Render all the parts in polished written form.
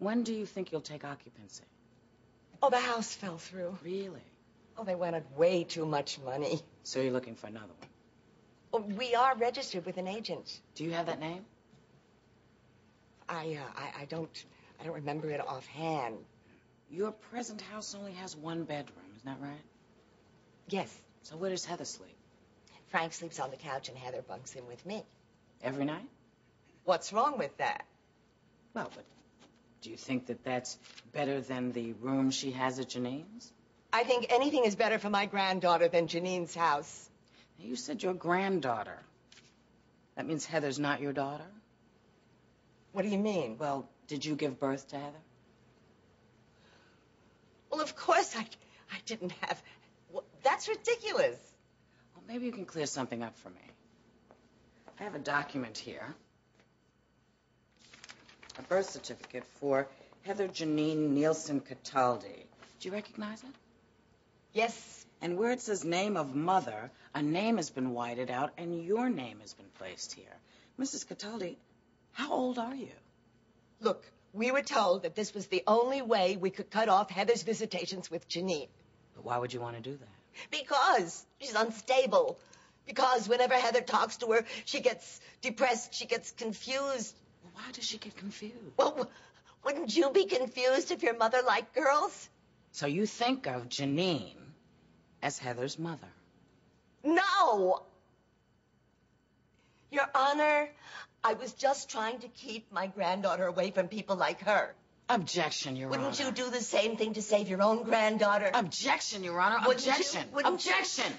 When do you think you'll take occupancy? Oh, the house fell through. Really? Oh, they wanted way too much money. So you're looking for another one? Oh, we are registered with an agent. Do you have that name? I don't remember it offhand. Your present house only has one bedroom, isn't that right? Yes. So where does Heather sleep? Frank sleeps on the couch and Heather bunks in with me. Every night? What's wrong with that? Well, but do you think that that's better than the room she has at Janine's? I think anything is better for my granddaughter than Janine's house. Now, you said your granddaughter. That means Heather's not your daughter? What do you mean? Well, did you give birth to Heather? Well, of course I didn't have... Well, that's ridiculous. Well, maybe you can clear something up for me. I have a document here. A birth certificate for Heather Janine Nielsen Cataldi. Do you recognize it? Yes. And where it says name of mother, a name has been whited out and your name has been placed here. Mrs. Cataldi, how old are you? Look, we were told that this was the only way we could cut off Heather's visitations with Janine. But why would you want to do that? Because she's unstable. Because whenever Heather talks to her, she gets depressed, she gets confused. Well, why does she get confused? Well, wouldn't you be confused if your mother liked girls? So you think of Janine as Heather's mother? No! Your Honor, I was just trying to keep my granddaughter away from people like her. Objection, Your Honor. Wouldn't you do the same thing to save your own granddaughter? Objection, Your Honor. Objection. Objection.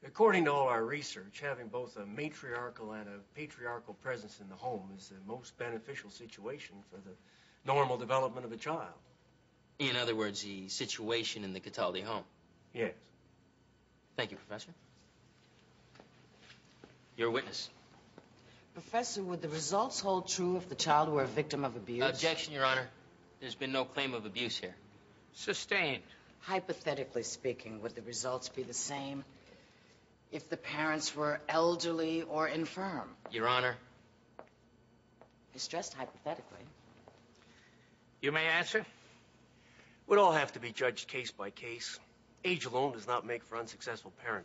According to all our research, having both a matriarchal and a patriarchal presence in the home is the most beneficial situation for the normal development of a child. In other words, the situation in the Cataldi home. Yes. Thank you, Professor. Your witness. Professor, would the results hold true if the child were a victim of abuse? Objection, Your Honor. There's been no claim of abuse here. Sustained. Hypothetically speaking, would the results be the same if the parents were elderly or infirm? Your Honor. I stressed hypothetically. You may answer. Would all have to be judged case by case. Age alone does not make for unsuccessful parenting.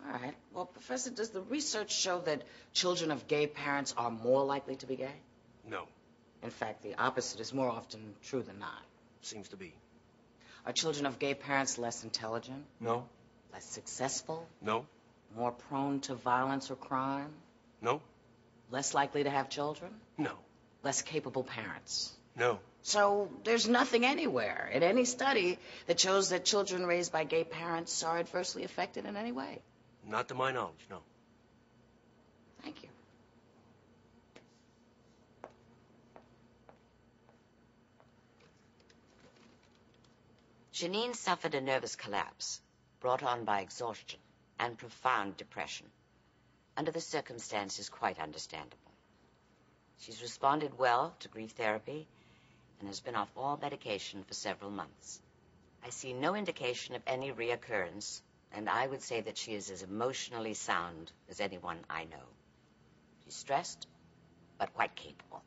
All right. Well, Professor, does the research show that children of gay parents are more likely to be gay? No. In fact, the opposite is more often true than not. Seems to be. Are children of gay parents less intelligent? No. Less successful? No. More prone to violence or crime? No. Less likely to have children? No. Less capable parents? No. So there's nothing anywhere in any study that shows that children raised by gay parents are adversely affected in any way. Not to my knowledge, no. Thank you. Janine suffered a nervous collapse brought on by exhaustion and profound depression. Under the circumstances, quite understandable. She's responded well to grief therapy and has been off all medication for several months. I see no indication of any reoccurrence, and I would say that she is as emotionally sound as anyone I know. She's stressed, but quite capable.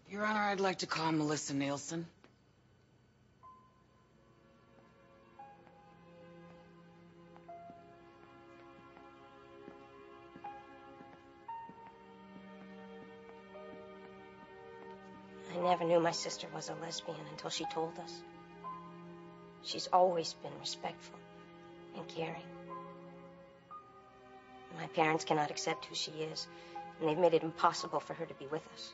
Your Honor, I'd like to call Melissa Nielsen. I never knew my sister was a lesbian until she told us. She's always been respectful and caring. My parents cannot accept who she is, and they've made it impossible for her to be with us.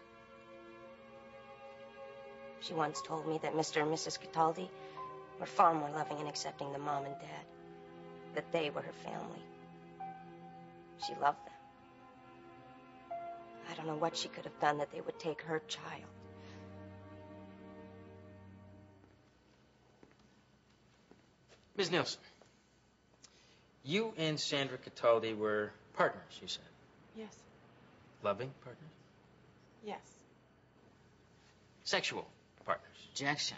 She once told me that Mr. and Mrs. Cataldi were far more loving and accepting than Mom and Dad, that they were her family. She loved them. I don't know what she could have done that they would take her child. Ms. Nielsen, you and Sandra Cataldi were partners, you said. Yes. Loving partners? Yes. Sexual partners? Objection.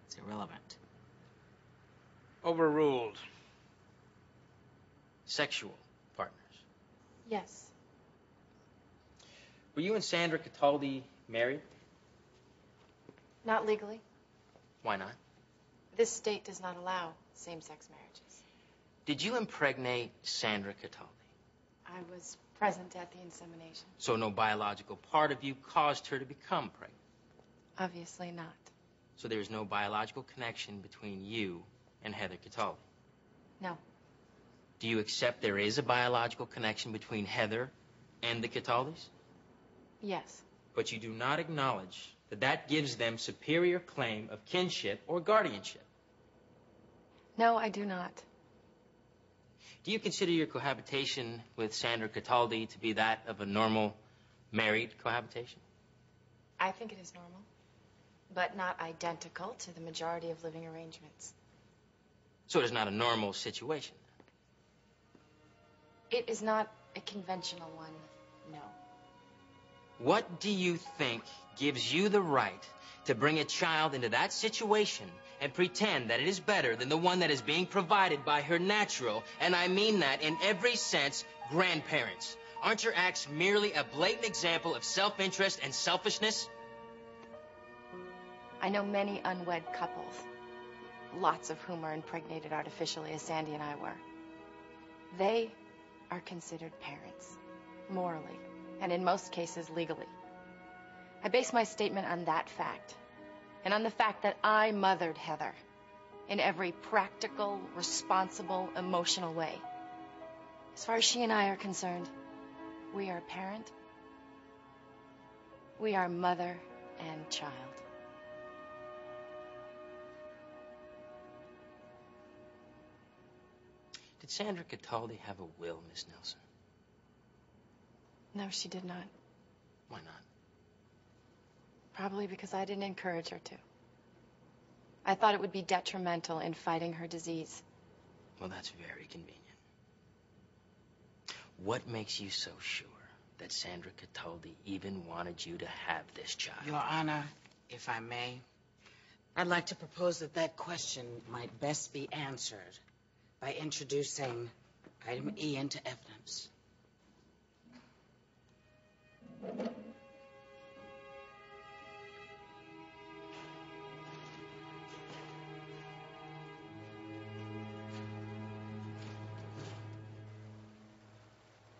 It's irrelevant. Overruled. Sexual partners? Yes. Were you and Sandra Cataldi married? Not legally. Why not? This state does not allow same-sex marriages. Did you impregnate Sandra Cataldi? I was present at the insemination. So no biological part of you caused her to become pregnant? Obviously not. So there is no biological connection between you and Heather Cataldi? No. Do you accept there is a biological connection between Heather and the Cataldis? Yes. But you do not acknowledge that that gives them superior claim of kinship or guardianship? No, I do not. Do you consider your cohabitation with Sandra Cataldi to be that of a normal married cohabitation? I think it is normal, but not identical to the majority of living arrangements. So it is not a normal situation? It is not a conventional one, no. What do you think gives you the right to bring a child into that situation and pretend that it is better than the one that is being provided by her natural, and I mean that in every sense, grandparents? Aren't your acts merely a blatant example of self-interest and selfishness? I know many unwed couples, lots of whom are impregnated artificially, as Sandy and I were. They are considered parents, morally, and in most cases, legally. I base my statement on that fact, and on the fact that I mothered Heather in every practical, responsible, emotional way. As far as she and I are concerned, we are parent, we are mother and child. Did Sandra Cataldi have a will, Miss Nelson? No, she did not. Why not? Probably because I didn't encourage her to. I thought it would be detrimental in fighting her disease. Well, that's very convenient. What makes you so sure that Sandra Cataldi even wanted you to have this child? Your Honor, if I may, I'd like to propose that that question might best be answered by introducing item E into evidence.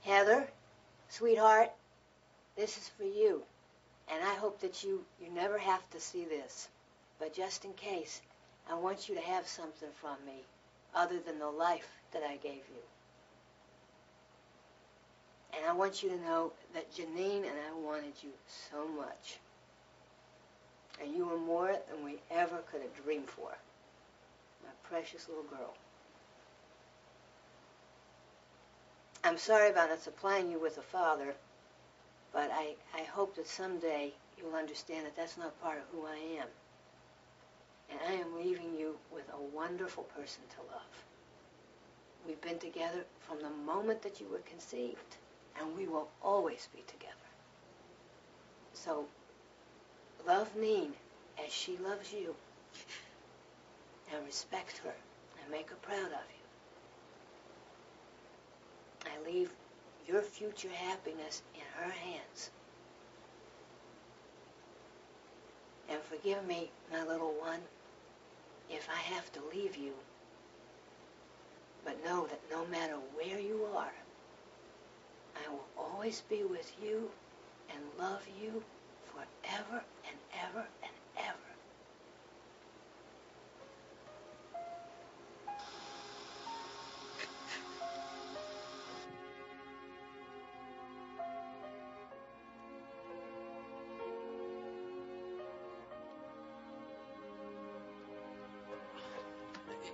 Heather, sweetheart, this is for you. And I hope that you never have to see this. But just in case, I want you to have something from me other than the life that I gave you. And I want you to know that Janine and I wanted you so much. And you were more than we ever could have dreamed for. My precious little girl. I'm sorry about not supplying you with a father, but I hope that someday you'll understand that that's not part of who I am. And I am leaving you with a wonderful person to love. We've been together from the moment that you were conceived, and we will always be together. So, love Neen as she loves you, and respect her, and make her proud of you. I leave your future happiness in her hands. And forgive me, my little one, if I have to leave you. But know that no matter where you are, I will always be with you and love you forever and ever and ever.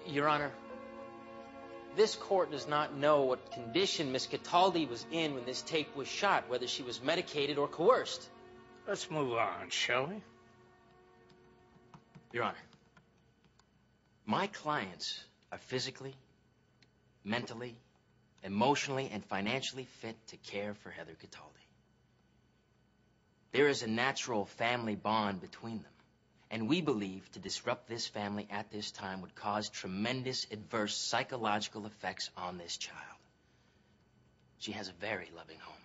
Your Honor, this court does not know what condition Miss Cataldi was in when this tape was shot, whether she was medicated or coerced. Let's move on, shall we? Your Honor, my clients are physically, mentally, emotionally, and financially fit to care for Heather Cataldi. There is a natural family bond between them. And we believe to disrupt this family at this time would cause tremendous adverse psychological effects on this child. She has a very loving home.